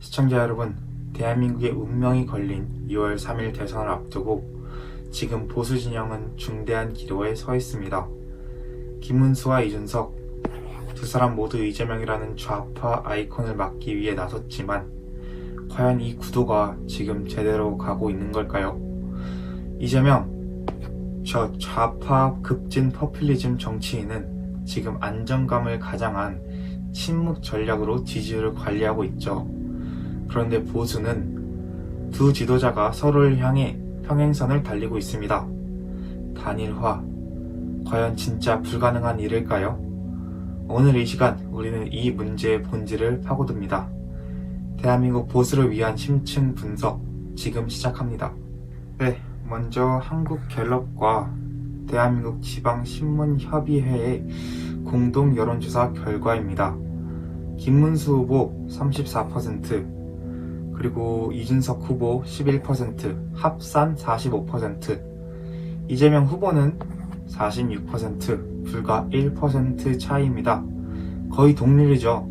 시청자 여러분, 대한민국의 운명이 걸린 2월 3일 대선을 앞두고 지금 보수 진영은 중대한 기로에 서 있습니다. 김문수와 이준석, 두 사람 모두 이재명이라는 좌파 아이콘을 막기 위해 나섰지만 과연 이 구도가 지금 제대로 가고 있는 걸까요? 이재명, 저 좌파 급진 퍼퓰리즘 정치인은 지금 안정감을 가장한 침묵 전략으로 지지율을 관리하고 있죠. 그런데 보수는 두 지도자가 서로를 향해 평행선을 달리고 있습니다. 단일화, 과연 진짜 불가능한 일일까요? 오늘 이 시간 우리는 이 문제의 본질을 파고듭니다. 대한민국 보수를 위한 심층 분석 지금 시작합니다. 네, 먼저 한국갤럽과 대한민국 지방신문협의회의 공동 여론조사 결과입니다. 김문수 후보 34%, 그리고 이준석 후보 11%, 합산 45%, 이재명 후보는 46%, 불과 1% 차이입니다. 거의 동률이죠.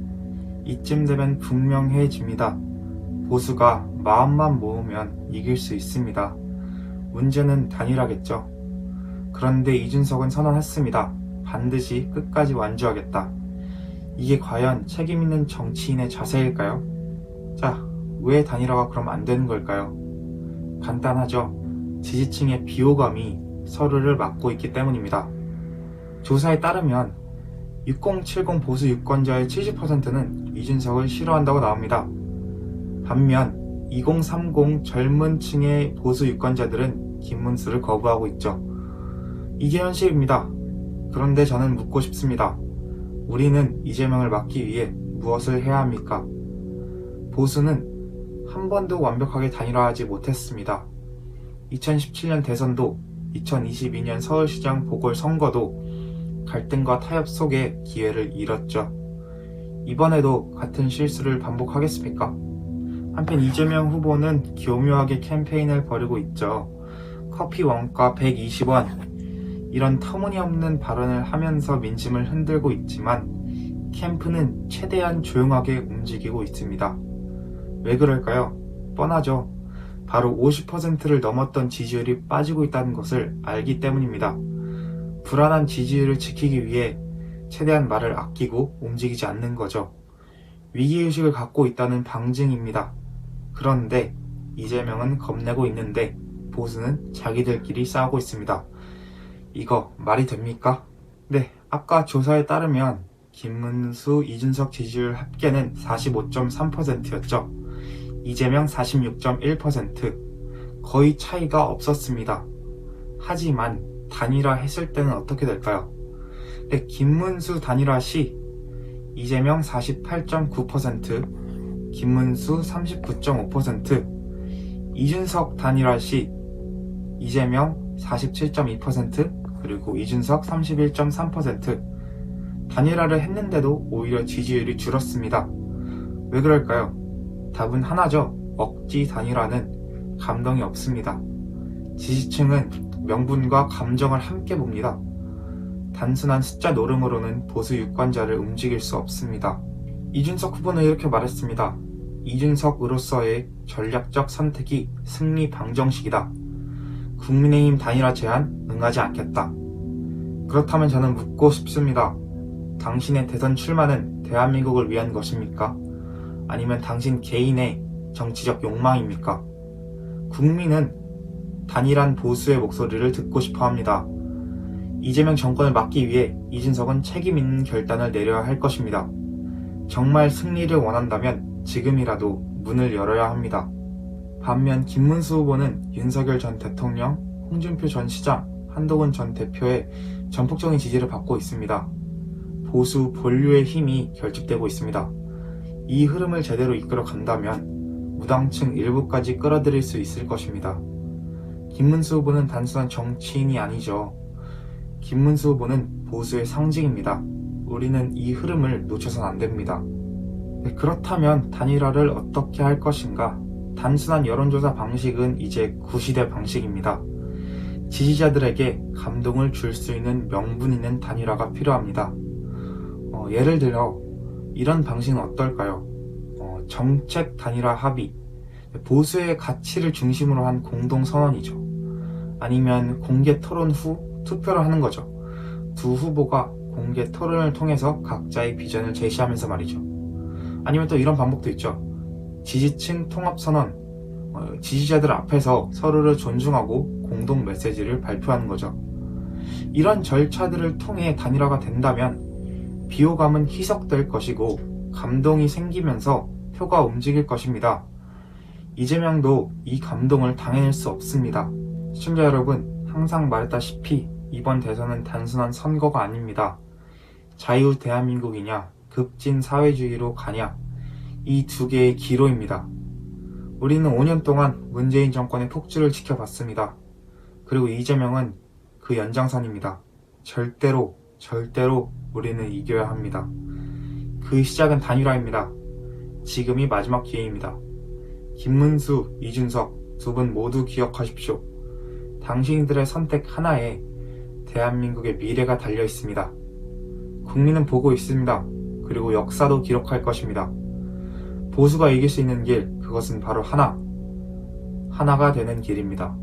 이쯤 되면 분명해집니다. 보수가 마음만 모으면 이길 수 있습니다. 문제는 단일화겠죠. 그런데 이준석은 선언했습니다. 반드시 끝까지 완주하겠다. 이게 과연 책임있는 정치인의 자세일까요? 자, 왜 단일화가 그럼 안 되는 걸까요? 간단하죠. 지지층의 비호감이 서로를 막고 있기 때문입니다. 조사에 따르면 6070 보수 유권자의 70%는 이준석을 싫어한다고 나옵니다. 반면 2030 젊은 층의 보수 유권자들은 김문수를 거부하고 있죠. 이게 현실입니다. 그런데 저는 묻고 싶습니다. 우리는 이재명을 막기 위해 무엇을 해야 합니까? 보수는 한 번도 완벽하게 단일화하지 못했습니다. 2017년 대선도 2022년 서울시장 보궐선거도 갈등과 타협 속에 기회를 잃었죠. 이번에도 같은 실수를 반복하겠습니까? 한편 이재명 후보는 교묘하게 캠페인을 벌이고 있죠. 커피 원가 120원, 이런 터무니없는 발언을 하면서 민심을 흔들고 있지만 캠프는 최대한 조용하게 움직이고 있습니다. 왜 그럴까요? 뻔하죠. 바로 50%를 넘었던 지지율이 빠지고 있다는 것을 알기 때문입니다. 불안한 지지율을 지키기 위해 최대한 말을 아끼고 움직이지 않는 거죠. 위기의식을 갖고 있다는 방증입니다. 그런데 이재명은 겁내고 있는데 보수는 자기들끼리 싸우고 있습니다. 이거 말이 됩니까? 네, 아까 조사에 따르면 김문수, 이준석 지지율 합계는 45.3%였죠. 이재명 46.1%, 거의 차이가 없었습니다. 하지만 단일화 했을 때는 어떻게 될까요? 네, 김문수 단일화 시 이재명 48.9%, 김문수 39.5%, 이준석 단일화 시 이재명 47.2%, 그리고 이준석 31.3%. 단일화를 했는데도 오히려 지지율이 줄었습니다. 왜 그럴까요? 답은 하나죠. 억지 단일화는 감동이 없습니다. 지지층은 명분과 감정을 함께 봅니다. 단순한 숫자 노름으로는 보수 유권자를 움직일 수 없습니다. 이준석 후보는 이렇게 말했습니다. 이준석으로서의 전략적 선택이 승리 방정식이다. 국민의힘 단일화 제안 응하지 않겠다. 그렇다면 저는 묻고 싶습니다. 당신의 대선 출마는 대한민국을 위한 것입니까? 아니면 당신 개인의 정치적 욕망입니까? 국민은 단일한 보수의 목소리를 듣고 싶어 합니다. 이재명 정권을 막기 위해 이준석은 책임 있는 결단을 내려야 할 것입니다. 정말 승리를 원한다면 지금이라도 문을 열어야 합니다. 반면 김문수 후보는 윤석열 전 대통령, 홍준표 전 시장, 한동훈 전 대표의 전폭적인 지지를 받고 있습니다. 보수 본류의 힘이 결집되고 있습니다. 이 흐름을 제대로 이끌어 간다면 무당층 일부까지 끌어들일 수 있을 것입니다. 김문수 후보는 단순한 정치인이 아니죠. 김문수 후보는 보수의 상징입니다. 우리는 이 흐름을 놓쳐선 안 됩니다. 네, 그렇다면 단일화를 어떻게 할 것인가? 단순한 여론조사 방식은 이제 구시대 방식입니다. 지지자들에게 감동을 줄 수 있는 명분 있는 단일화가 필요합니다. 예를 들어 이런 방식은 어떨까요? 정책 단일화 합의, 보수의 가치를 중심으로 한 공동선언이죠. 아니면 공개 토론 후 투표를 하는 거죠. 두 후보가 공개 토론을 통해서 각자의 비전을 제시하면서 말이죠. 아니면 또 이런 방법도 있죠. 지지층 통합선언, 지지자들 앞에서 서로를 존중하고 공동 메시지를 발표하는 거죠. 이런 절차들을 통해 단일화가 된다면 비호감은 희석될 것이고 감동이 생기면서 표가 움직일 것입니다. 이재명도 이 감동을 당해낼 수 없습니다. 시청자 여러분, 항상 말했다시피 이번 대선은 단순한 선거가 아닙니다. 자유 대한민국이냐, 급진 사회주의로 가냐, 이 두 개의 기로입니다. 우리는 5년 동안 문재인 정권의 폭주를 지켜봤습니다. 그리고 이재명은 그 연장선입니다. 절대로 우리는 이겨야 합니다. 그 시작은 단일화입니다. 지금이 마지막 기회입니다. 김문수, 이준석 두 분 모두 기억하십시오. 당신들의 선택 하나에 대한민국의 미래가 달려 있습니다. 국민은 보고 있습니다. 그리고 역사도 기록할 것입니다. 보수가 이길 수 있는 길, 그것은 바로 하나가 되는 길입니다.